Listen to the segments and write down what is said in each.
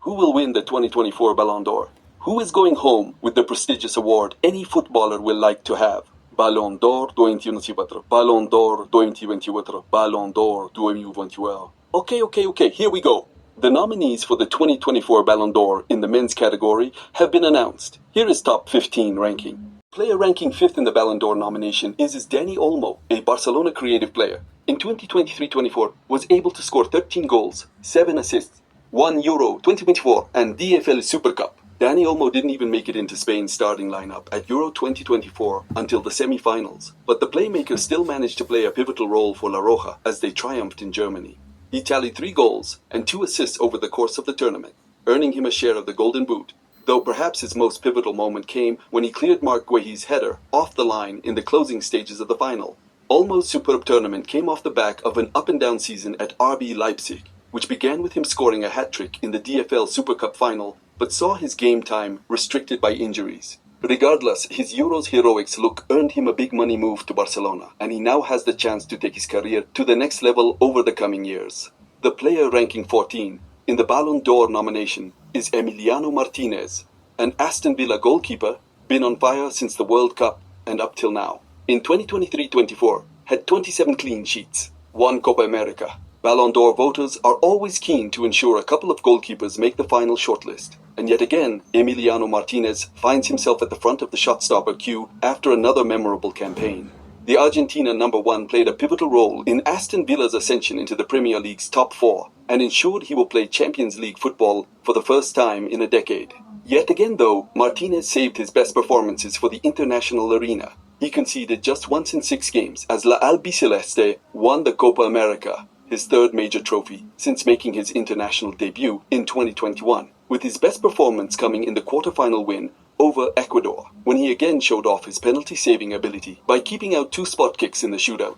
Who will win the 2024 Ballon d'Or? Who is going home with the prestigious award any footballer will like to have? Ballon d'Or 2024, Ballon d'Or 2024, Ballon d'Or 2024. Okay, here we go. The nominees for the 2024 Ballon d'Or in the men's category have been announced. Here is top 15 ranking. Player ranking 5th in the Ballon d'Or nomination is Dani Olmo, a Barcelona creative player. In 2023-24, was able to score 13 goals, 7 assists, 1 Euro 2024 and DFL Super Cup. Dani Olmo didn't even make it into Spain's starting lineup at Euro 2024 until the semi-finals, but the playmaker still managed to play a pivotal role for La Roja as they triumphed in Germany. He tallied 3 goals and 2 assists over the course of the tournament, earning him a share of the Golden Boot, though perhaps his most pivotal moment came when he cleared Marc Guehi's header off the line in the closing stages of the final. Olmo's superb tournament came off the back of an up-and-down season at RB Leipzig, which began with him scoring a hat-trick in the DFL Super Cup final, but saw his game time restricted by injuries. Regardless, his Euros heroics look earned him a big money move to Barcelona, and he now has the chance to take his career to the next level over the coming years. The player ranking 14 in the Ballon d'Or nomination is Emiliano Martinez, an Aston Villa goalkeeper, been on fire since the World Cup and up till now. In 2023-24, had 27 clean sheets, won Copa America. Ballon d'Or voters are always keen to ensure a couple of goalkeepers make the final shortlist. And yet again, Emiliano Martinez finds himself at the front of the shot-stopper queue after another memorable campaign. The Argentina number 1 played a pivotal role in Aston Villa's ascension into the Premier League's top 4 and ensured he will play Champions League football for the first time in a decade. Yet again though, Martinez saved his best performances for the international arena. He conceded just once in 6 games as La Albiceleste won the Copa America, his 3rd major trophy since making his international debut in 2021, with his best performance coming in the quarter-final win over Ecuador, when he again showed off his penalty-saving ability by keeping out 2 spot kicks in the shootout.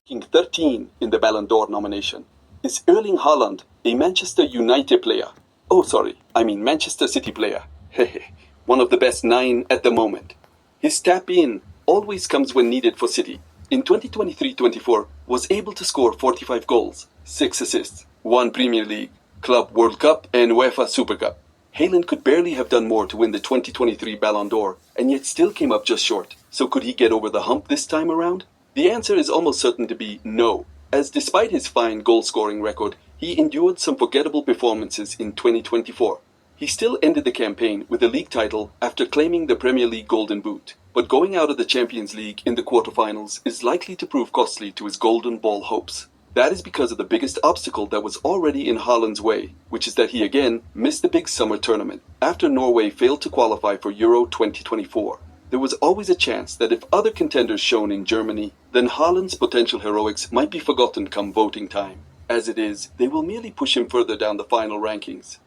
Ranking 13 in the Ballon d'Or nomination is Erling Haaland, a Manchester United player. Manchester City player. One of the best 9 at the moment. His tap-in always comes when needed for City. In 2023-24, was able to score 45 goals, 6 assists, 1 Premier League, Club World Cup and UEFA Super Cup. Haaland could barely have done more to win the 2023 Ballon d'Or, and yet still came up just short. So could he get over the hump this time around? The answer is almost certain to be no, as despite his fine goal-scoring record, he endured some forgettable performances in 2024. He still ended the campaign with a league title after claiming the Premier League Golden Boot, but going out of the Champions League in the quarterfinals is likely to prove costly to his Golden Ball hopes. That is because of the biggest obstacle that was already in Haaland's way, which is that he again missed the big summer tournament after Norway failed to qualify for Euro 2024. There was always a chance that if other contenders shone in Germany, then Haaland's potential heroics might be forgotten come voting time. As it is, they will merely push him further down the final rankings.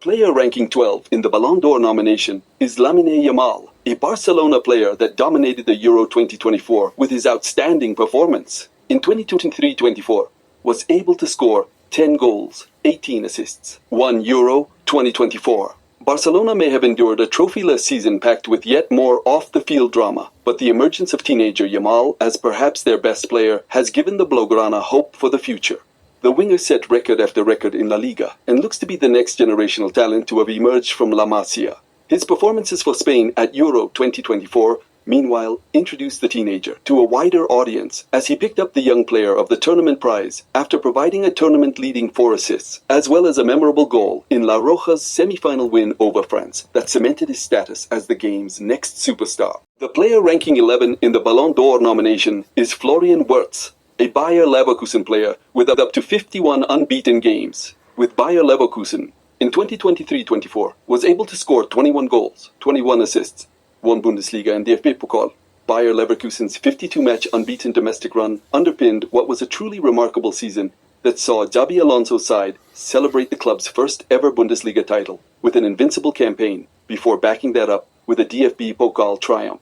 Player ranking 12 in the Ballon d'Or nomination is Lamine Yamal, a Barcelona player that dominated the Euro 2024 with his outstanding performance. In 2023-24, was able to score 10 goals, 18 assists, 1 Euro 2024. Barcelona may have endured a trophyless season packed with yet more off-the-field drama, but the emergence of teenager Yamal as perhaps their best player has given the Blaugrana hope for the future. The winger set record after record in La Liga and looks to be the next generational talent to have emerged from La Masia. His performances for Spain at Euro 2024, meanwhile, introduced the teenager to a wider audience as he picked up the young player of the tournament prize after providing a tournament-leading 4 assists, as well as a memorable goal in La Roja's semi-final win over France that cemented his status as the game's next superstar. The player ranking 11 in the Ballon d'Or nomination is Florian Wirtz, a Bayer Leverkusen player with up to 51 unbeaten games. With Bayer Leverkusen, in 2023-24, was able to score 21 goals, 21 assists, 1 Bundesliga and DFB Pokal. Bayer Leverkusen's 52-match unbeaten domestic run underpinned what was a truly remarkable season that saw Xabi Alonso's side celebrate the club's first ever Bundesliga title with an invincible campaign before backing that up with a DFB Pokal triumph.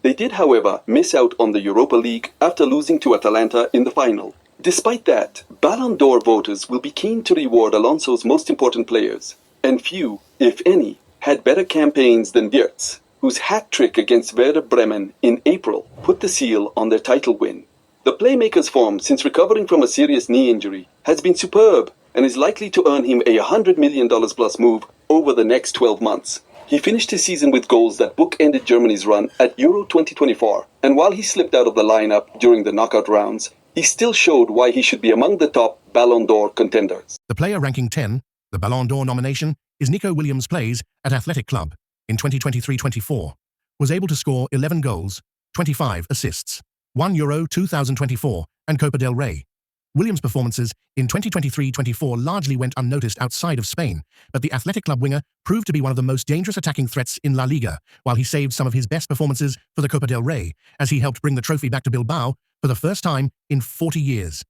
They did, however, miss out on the Europa League after losing to Atalanta in the final. Despite that, Ballon d'Or voters will be keen to reward Alonso's most important players, and few, if any, had better campaigns than Wirtz, whose hat-trick against Werder Bremen in April put the seal on their title win. The playmaker's form since recovering from a serious knee injury has been superb, and is likely to earn him a $100 million plus move over the next 12 months. He finished his season with goals that bookended Germany's run at Euro 2024, and while he slipped out of the lineup during the knockout rounds, he still showed why he should be among the top Ballon d'Or contenders. The player ranking 10, the Ballon d'Or nomination, is Nico Williams. Plays at Athletic Club in 2023-24. Was able to score 11 goals, 25 assists, won Euro 2024 and Copa del Rey. Williams' performances in 2023-24 largely went unnoticed outside of Spain, but the Athletic Club winger proved to be one of the most dangerous attacking threats in La Liga, while he saved some of his best performances for the Copa del Rey, as he helped bring the trophy back to Bilbao for the first time in 40 years.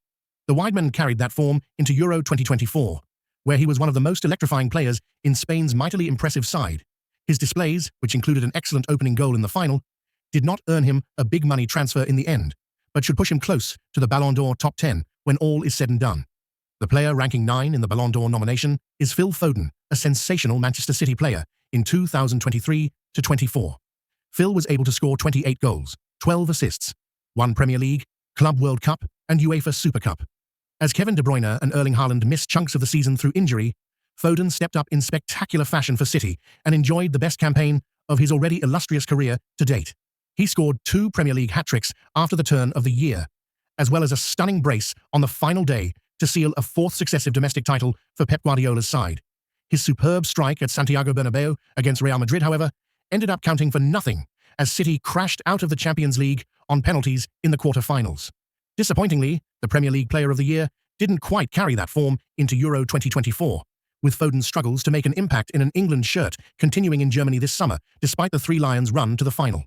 The Wideman carried that form into Euro 2024, where he was one of the most electrifying players in Spain's mightily impressive side. His displays, which included an excellent opening goal in the final, did not earn him a big money transfer in the end, but should push him close to the Ballon d'Or top 10 when all is said and done. The player ranking 9 in the Ballon d'Or nomination is Phil Foden, a sensational Manchester City player in 2023-24. Phil was able to score 28 goals, 12 assists, 1 Premier League, Club World Cup, and UEFA Super Cup. As Kevin De Bruyne and Erling Haaland missed chunks of the season through injury, Foden stepped up in spectacular fashion for City and enjoyed the best campaign of his already illustrious career to date. He scored 2 Premier League hat-tricks after the turn of the year, as well as a stunning brace on the final day to seal a 4th successive domestic title for Pep Guardiola's side. His superb strike at Santiago Bernabeu against Real Madrid, however, ended up counting for nothing as City crashed out of the Champions League on penalties in the quarter-finals. Disappointingly, the Premier League Player of the Year didn't quite carry that form into Euro 2024, with Foden's struggles to make an impact in an England shirt continuing in Germany this summer, despite the Three Lions' run to the final.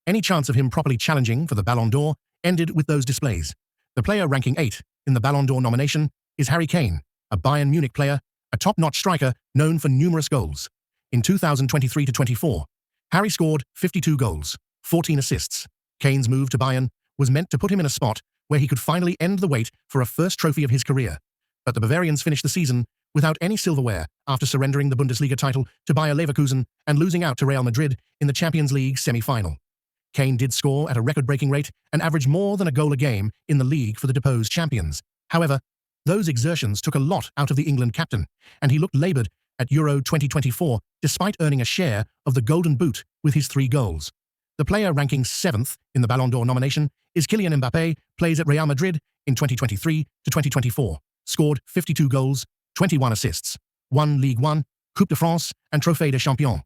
Any chance of him properly challenging for the Ballon d'Or ended with those displays. The player ranking 8 in the Ballon d'Or nomination is Harry Kane, a Bayern Munich player, a top-notch striker known for numerous goals. In 2023-24, Harry scored 52 goals, 14 assists. Kane's move to Bayern was meant to put him in a spot where he could finally end the wait for a first trophy of his career. But the Bavarians finished the season without any silverware after surrendering the Bundesliga title to Bayer Leverkusen and losing out to Real Madrid in the Champions League semi-final. Kane did score at a record-breaking rate and averaged more than a goal a game in the league for the deposed champions. However, those exertions took a lot out of the England captain, and he looked laboured at Euro 2024 despite earning a share of the Golden Boot with his 3 goals. The player ranking 7th in the Ballon d'Or nomination is Kylian Mbappe. Plays at Real Madrid in 2023-24, scored 52 goals, 21 assists, won Ligue 1, Coupe de France, and Trophée des Champions.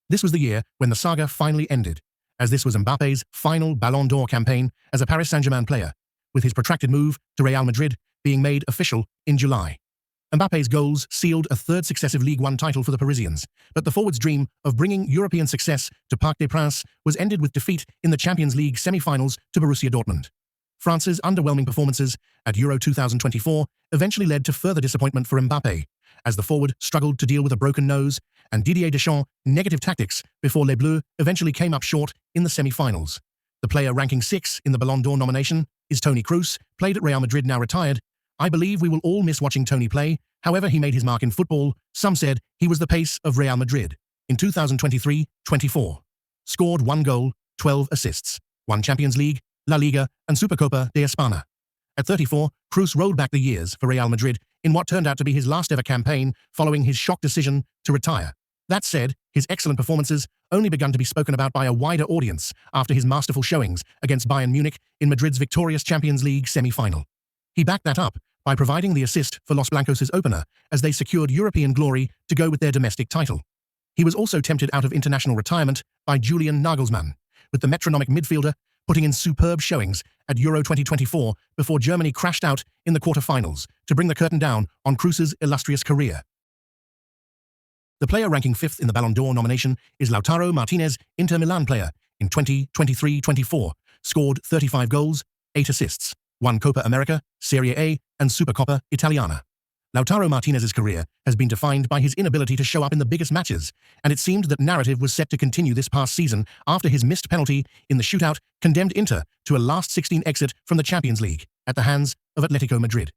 This was the year when the saga finally ended, as this was Mbappe's final Ballon d'Or campaign as a Paris Saint-Germain player, with his protracted move to Real Madrid being made official in July. Mbappe's goals sealed a 3rd successive Ligue 1 title for the Parisians, but the forward's dream of bringing European success to Parc des Princes was ended with defeat in the Champions League semi-finals to Borussia Dortmund. France's underwhelming performances at Euro 2024 eventually led to further disappointment for Mbappe, as the forward struggled to deal with a broken nose and Didier Deschamps' negative tactics before Les Bleus eventually came up short in the semi-finals. The player ranking 6 in the Ballon d'Or nomination is Tonikroos. Played at Real Madrid, now retired. I believe we will all miss watching Toni play. However, he made his mark in football. Some said he was the pace of Real Madrid. In 2023-24, scored 1 goal, 12 assists, won Champions League, La Liga, and Supercopa de España. At 34, Kroos rolled back the years for Real Madrid in what turned out to be his last-ever campaign following his shock decision to retire. That said, his excellent performances only begun to be spoken about by a wider audience after his masterful showings against Bayern Munich in Madrid's victorious Champions League semi-final. He backed that up by providing the assist for Los Blancos' opener as they secured European glory to go with their domestic title. He was also tempted out of international retirement by Julian Nagelsmann, with the metronomic midfielder putting in superb showings at Euro 2024 before Germany crashed out in the quarter-finals to bring the curtain down on Kroos's illustrious career. The player ranking 5th in the Ballon d'Or nomination is Lautaro Martinez, Inter Milan player, in 2023-24, scored 35 goals, 8 assists, won Copa America, Serie A, and Supercoppa Italiana. Lautaro Martinez's career has been defined by his inability to show up in the biggest matches, and it seemed that narrative was set to continue this past season after his missed penalty in the shootout condemned Inter to a last 16 exit from the Champions League at the hands of Atletico Madrid.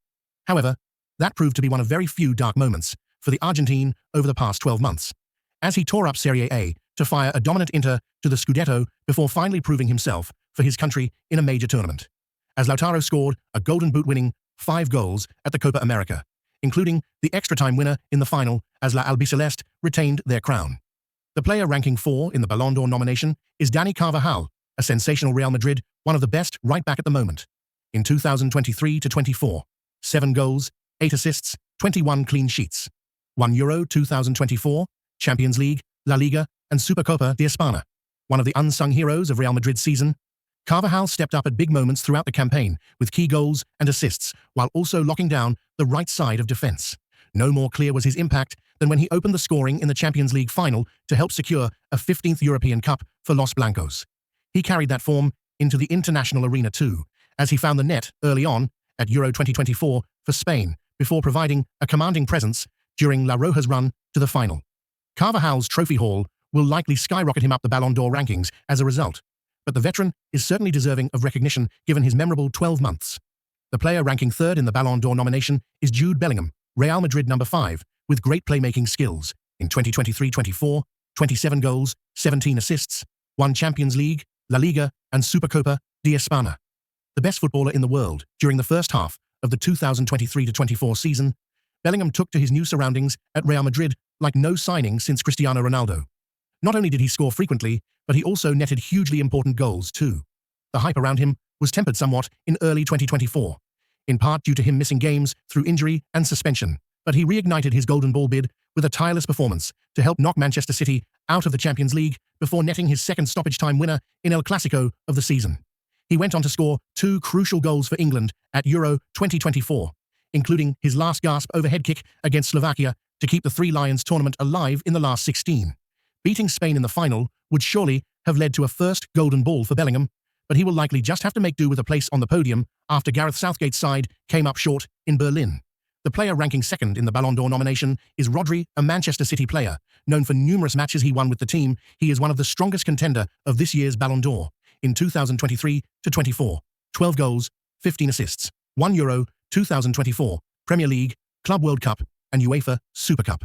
However, that proved to be one of very few dark moments for the Argentine over the past 12 months, as he tore up Serie A to fire a dominant Inter to the Scudetto before finally proving himself for his country in a major tournament, as Lautaro scored a Golden Boot-winning 5 goals at the Copa America, including the extra-time winner in the final as La Albiceleste retained their crown. The player ranking 4 in the Ballon d'Or nomination is Dani Carvajal, a sensational Real Madrid, one of the best right-back at the moment. In 2023-24, 7 goals, 8 assists, 21 clean sheets. Won Euro 2024, Champions League, La Liga, and Supercopa de España. One of the unsung heroes of Real Madrid's season, Carvajal stepped up at big moments throughout the campaign with key goals and assists, while also locking down the right side of defense. No more clear was his impact than when he opened the scoring in the Champions League final to help secure a 15th European Cup for Los Blancos. He carried that form into the international arena too, as he found the net early on at Euro 2024 for Spain, before providing a commanding presence during La Roja's run to the final. Carvajal's trophy haul will likely skyrocket him up the Ballon d'Or rankings as a result, but the veteran is certainly deserving of recognition given his memorable 12 months. The player ranking 3rd in the Ballon d'Or nomination is Jude Bellingham, Real Madrid number 5, with great playmaking skills. In 2023-24, 27 goals, 17 assists, won Champions League, La Liga, and Supercopa de España. The best footballer in the world during the first half of the 2023-24 season, Bellingham took to his new surroundings at Real Madrid like no signing since Cristiano Ronaldo. Not only did he score frequently, but he also netted hugely important goals too. The hype around him was tempered somewhat in early 2024, in part due to him missing games through injury and suspension, but he reignited his Golden Ball bid with a tireless performance to help knock Manchester City out of the Champions League before netting his second stoppage-time winner in El Clasico of the season. He went on to score 2 crucial goals for England at Euro 2024, including his last-gasp overhead kick against Slovakia to keep the Three Lions tournament alive in the last 16. Beating Spain in the final would surely have led to a first Golden Ball for Bellingham, but he will likely just have to make do with a place on the podium after Gareth Southgate's side came up short in Berlin. The player ranking 2nd in the Ballon d'Or nomination is Rodri, a Manchester City player. Known for numerous matches he won with the team, he is one of the strongest contender of this year's Ballon d'Or. In 2023-24, 12 goals, 15 assists, 1 Euro 2024, Premier League, Club World Cup, and UEFA Super Cup.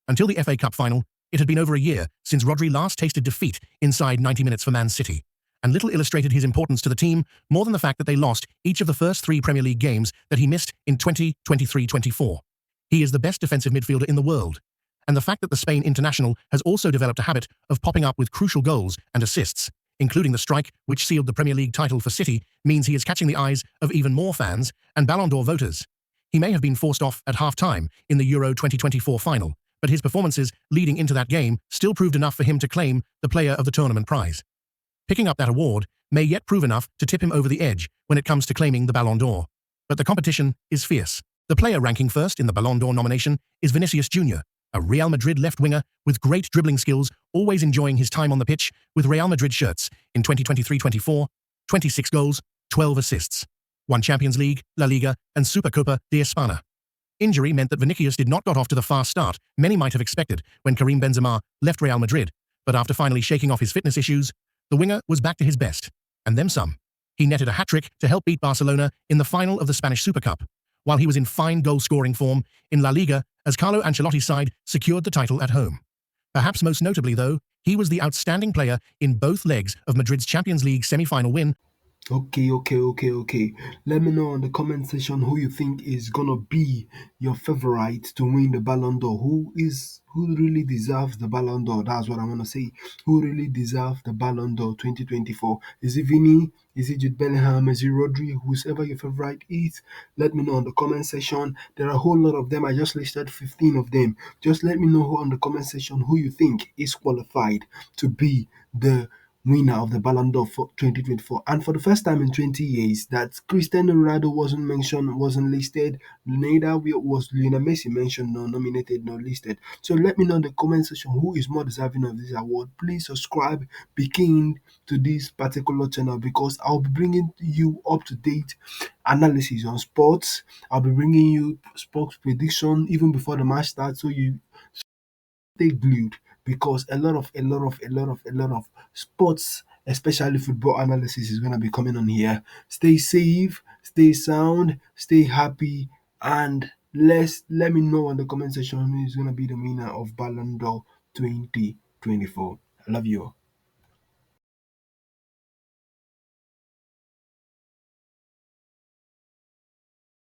Until the FA Cup final, it had been over a year since Rodri last tasted defeat inside 90 minutes for Man City, and little illustrated his importance to the team more than the fact that they lost each of the first 3 Premier League games that he missed in 2023-24. He is the best defensive midfielder in the world, and the fact that the Spain international has also developed a habit of popping up with crucial goals and assists, including the strike which sealed the Premier League title for City, means he is catching the eyes of even more fans and Ballon d'Or voters. He may have been forced off at half-time in the Euro 2024 final, but his performances leading into that game still proved enough for him to claim the Player of the Tournament prize. Picking up that award may yet prove enough to tip him over the edge when it comes to claiming the Ballon d'Or. But the competition is fierce. The player ranking 1st in the Ballon d'Or nomination is Vinicius Jr., a Real Madrid left winger with great dribbling skills, always enjoying his time on the pitch with Real Madrid shirts. In 2023-24, 26 goals, 12 assists. Won Champions League, La Liga, and Supercopa de España. Injury meant that Vinicius did not get off to the fast start many might have expected when Karim Benzema left Real Madrid, but after finally shaking off his fitness issues, the winger was back to his best, and then some. He netted a hat-trick to help beat Barcelona in the final of the Spanish Super Cup, while he was in fine goal-scoring form in La Liga as Carlo Ancelotti's side secured the title at home. Perhaps most notably, though, he was the outstanding player in both legs of Madrid's Champions League semi-final win. Okay. Let me know in the comment section who you think is gonna be your favorite to win the Ballon d'Or. Who really deserves the Ballon d'Or? That's what I wanna say. Who really deserves the Ballon d'Or 2024? Is it Vinny? Is it Jude Bellingham? Is it Rodri? Whoever your favorite is, let me know in the comment section. There are a whole lot of them. I just listed 15 of them. Just let me know who on the comment section who you think is qualified to be the winner of the Ballon d'Or for 2024. And for the first time in 20 years, that Cristiano Ronaldo wasn't mentioned, wasn't listed. Neither was Lionel Messi mentioned, no nominated, no listed. So let me know in the comment section who is more deserving of this award. Please subscribe, be keen to this particular channel because I'll be bringing you up-to-date analysis on sports. I'll be bringing you sports prediction even before the match starts, so you stay glued because a lot of sports, especially football analysis, is gonna be coming on here. Stay safe, stay sound, stay happy, and let me know in the comment section who is gonna be the winner of Ballon d'Or 2024. I love you all.